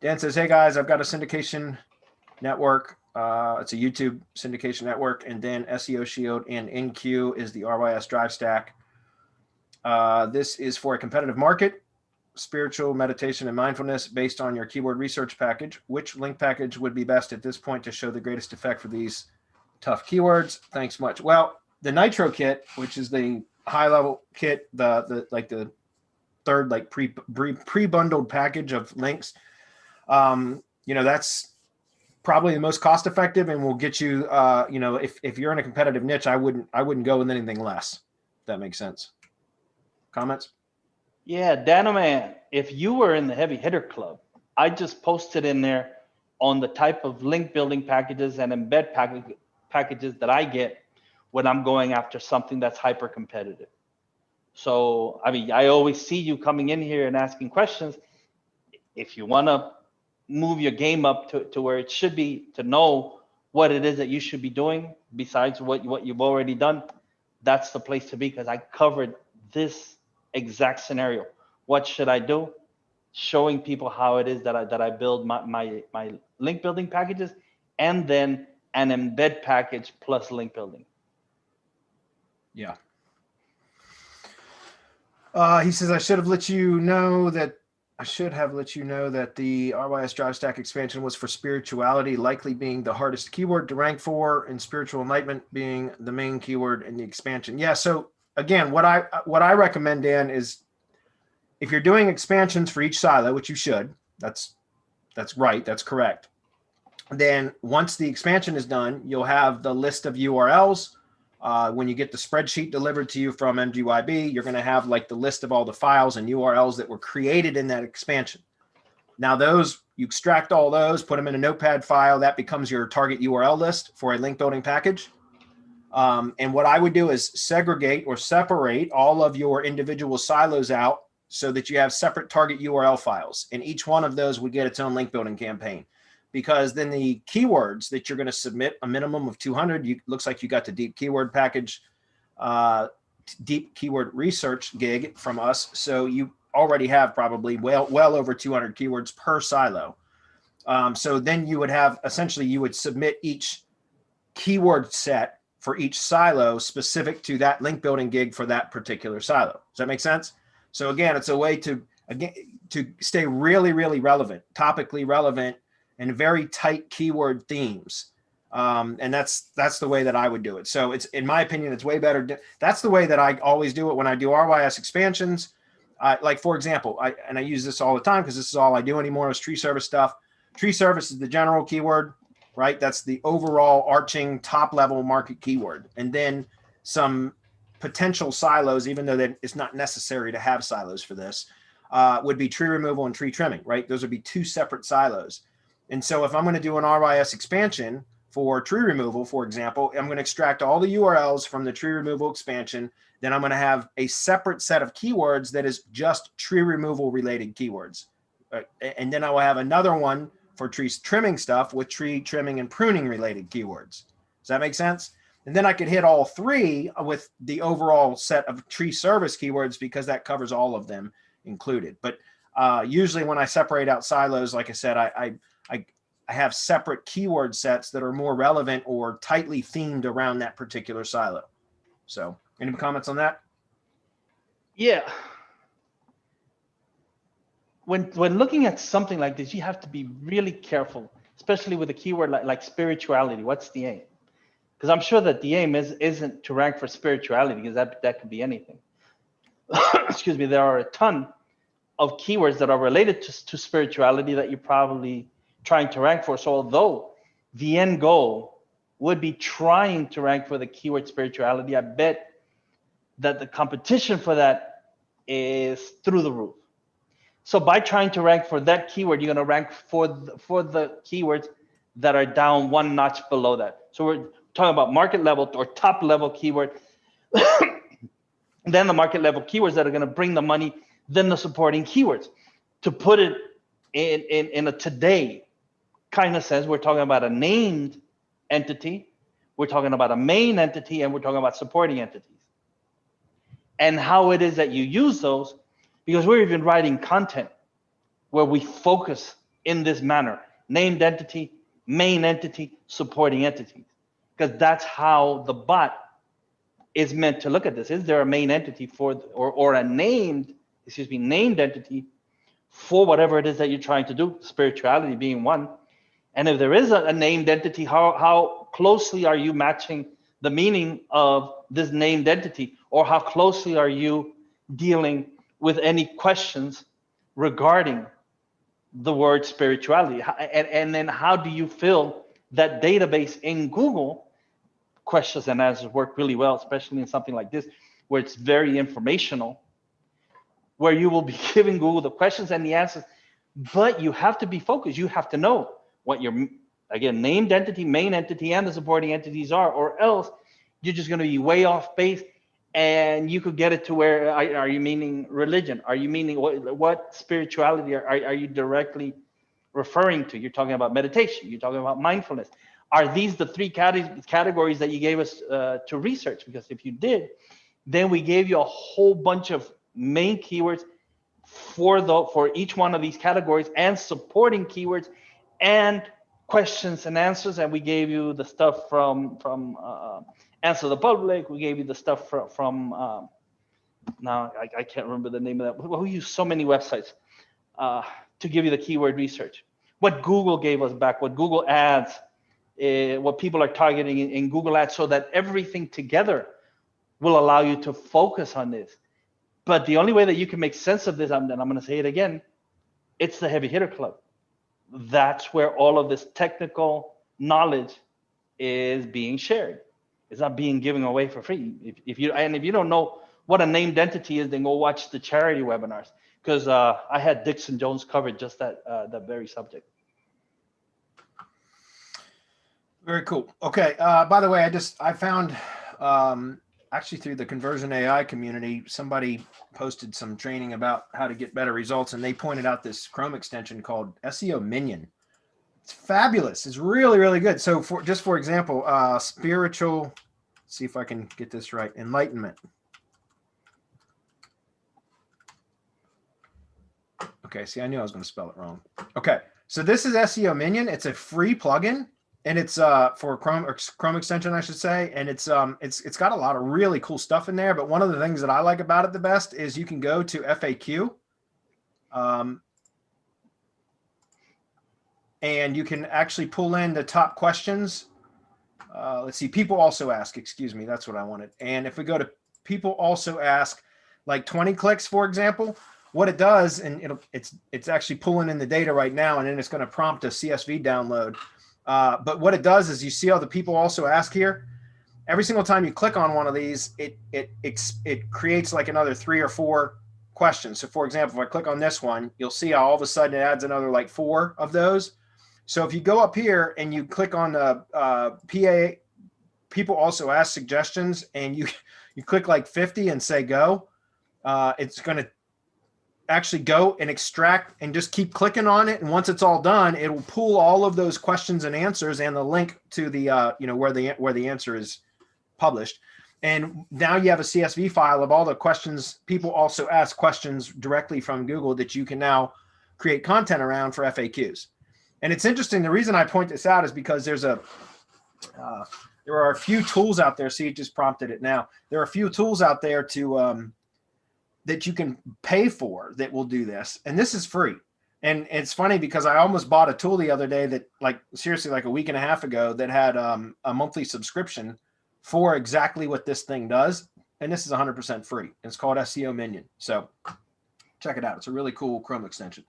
Dan says, hey guys, I've got a syndication network. It's a YouTube syndication network, and then SEO Shield and NQ is the Rys Drive Stack. This is for a competitive market, spiritual meditation and mindfulness based on your keyword research package. Which link package would be best at this point to show the greatest effect for these tough keywords? Thanks much. Well, the Nitro kit, which is the high level kit, the third like pre-bundled package of links, that's probably the most cost effective and will get you, if you're in a competitive niche, I wouldn't go with anything less. If that makes sense. Comments? Yeah, Danaman, if you were in the heavy hitter club, I just posted in there on the type of link building packages and embed packages that I get when I'm going after something that's hyper competitive. So, I mean, I always see you coming in here and asking questions. If you want to move your game up to where it should be, to know what it is that you should be doing besides what you've already done, that's the place to be, because I covered this exact scenario. What should I do? Showing people how it is that I build my link building packages, and then an embed package plus link building. Yeah. He says, I should have let you know that the Rys Drive Stack expansion was for spirituality, likely being the hardest keyword to rank for, and spiritual enlightenment being the main keyword in the expansion. Yeah. So again, what I recommend, Dan, is if you're doing expansions for each silo, which you should, that's right, that's correct. Then once the expansion is done, you'll have the list of URLs. When you get the spreadsheet delivered to you from MGYB, you're going to have like the list of all the files and URLs that were created in that expansion. Now those, you extract all those, put them in a notepad file. That becomes your target URL list for a link building package. And what I would do is segregate or separate all of your individual silos out so that you have separate target URL files. And each one of those would get its own link building campaign. Because then the keywords that you're going to submit, a minimum of 200, looks like you got the deep keyword package, deep keyword research gig from us. So you already have probably well over 200 keywords per silo. So then you would have, essentially, you would submit each keyword set for each silo specific to that link building gig for that particular silo. Does that make sense? So again, it's a way to stay really, really relevant, topically relevant, and very tight keyword themes. And that's the way that I would do it. So it's, in my opinion, it's way better. That's the way that I always do it when I do RYS expansions. Like, for example, I use this all the time because this is all I do anymore is tree service stuff. Tree service is the general keyword, right? That's the overall arching top level market keyword. And then some potential silos, even though that it's not necessary to have silos for this, would be tree removal and tree trimming, right? Those would be two separate silos. And so if I'm going to do an RYS expansion for tree removal, for example, I'm going to extract all the URLs from the tree removal expansion. Then I'm going to have a separate set of keywords that is just tree removal related keywords. And then I will have another one for tree trimming stuff with tree trimming and pruning related keywords. Does that make sense? And then I could hit all three with the overall set of tree service keywords because that covers all of them included. But usually when I separate out silos, like I said, I have separate keyword sets that are more relevant or tightly themed around that particular silo. So any comments on that? Yeah. When looking at something like this, you have to be really careful, especially with a keyword like spirituality. What's the aim? Because I'm sure that the aim isn't to rank for spirituality, because that could be anything. Excuse me. There are a ton of keywords that are related to spirituality that you're probably trying to rank for. So although the end goal would be trying to rank for the keyword spirituality, I bet that the competition for that is through the roof. So by trying to rank for that keyword, you're going to rank for the keywords that are down one notch below that. So we're talking about market level or top level keyword, then the market level keywords that are going to bring the money, then the supporting keywords. To put it in a today kind of sense, we're talking about a named entity, we're talking about a main entity, and we're talking about supporting entities. And how it is that you use those, because we're even writing content where we focus in this manner: named entity, main entity, supporting entities, because that's how the bot is meant to look at this. Is there a main entity for, or a named entity for whatever it is that you're trying to do, spirituality being one? And if there is a named entity, how closely are you matching the meaning of this named entity, or how closely are you dealing with any questions regarding the word spirituality? And then how do you feel that database in Google questions and answers work really well, especially in something like this, where it's very informational, where you will be giving Google the questions and the answers, but you have to be focused. You have to know what your, again, named entity, main entity, and the supporting entities are, or else you're just going to be way off base. And you could get it to where, are you meaning religion? Are you meaning what spirituality are you directly referring to? You're talking about meditation. You're talking about mindfulness. Are these the three categories that you gave us to research? Because if you did, then we gave you a whole bunch of main keywords for each one of these categories, and supporting keywords and questions and answers. And we gave you the stuff from Answer the Public. We gave you the stuff from now I can't remember the name of that. We use so many websites to give you the keyword research. What Google gave us back, what Google Ads, what people are targeting in Google Ads, so that everything together will allow you to focus on this. But the only way that you can make sense of this, and I'm going to say it again, it's the Heavy Hitter Club. That's where all of this technical knowledge is being shared. It's not being given away for free. If you don't know what a named entity is, then go watch the charity webinars, because I had Dixon Jones covered just that very subject. Very cool. Okay. By the way, I found actually through the Conversion AI community, somebody posted some training about how to get better results, and they pointed out this Chrome extension called SEO Minion. It's fabulous. It's really, really good. So for example, spiritual, see if I can get this right, enlightenment. Okay, see, I knew I was going to spell it wrong. Okay, so this is SEO Minion. It's a free plugin, and it's for Chrome extension, I should say, and it's got a lot of really cool stuff in there. But one of the things that I like about it the best is you can go to FAQ, and you can actually pull in the top questions. Let's see, people also ask, excuse me, that's what I wanted. And if we go to people also ask, like 20 clicks, for example, what it does, and it's actually pulling in the data right now, and then it's going to prompt a CSV download. But what it does is, you see how the people also ask here. Every single time you click on one of these, it creates like another 3 or 4 questions. So for example, if I click on this one, you'll see how all of a sudden it adds another like 4 of those. So if you go up here and you click on the people also ask suggestions, and you click like 50 and say go, it's going to actually go and extract and just keep clicking on it. And once it's all done, it will pull all of those questions and answers and the link to the where the answer is published. And now you have a CSV file of all the questions. People also ask questions directly from Google that you can now create content around for FAQs. And it's interesting. The reason I point this out is because there are a few tools out there. See, it just prompted it now. There are a few tools out there that you can pay for that will do this. And this is free. And it's funny because I almost bought a tool the other day that, like, seriously, like a week and a half ago, that had a monthly subscription for exactly what this thing does. And this is 100% free. It's called SEO Minion. So check it out. It's a really cool Chrome extension.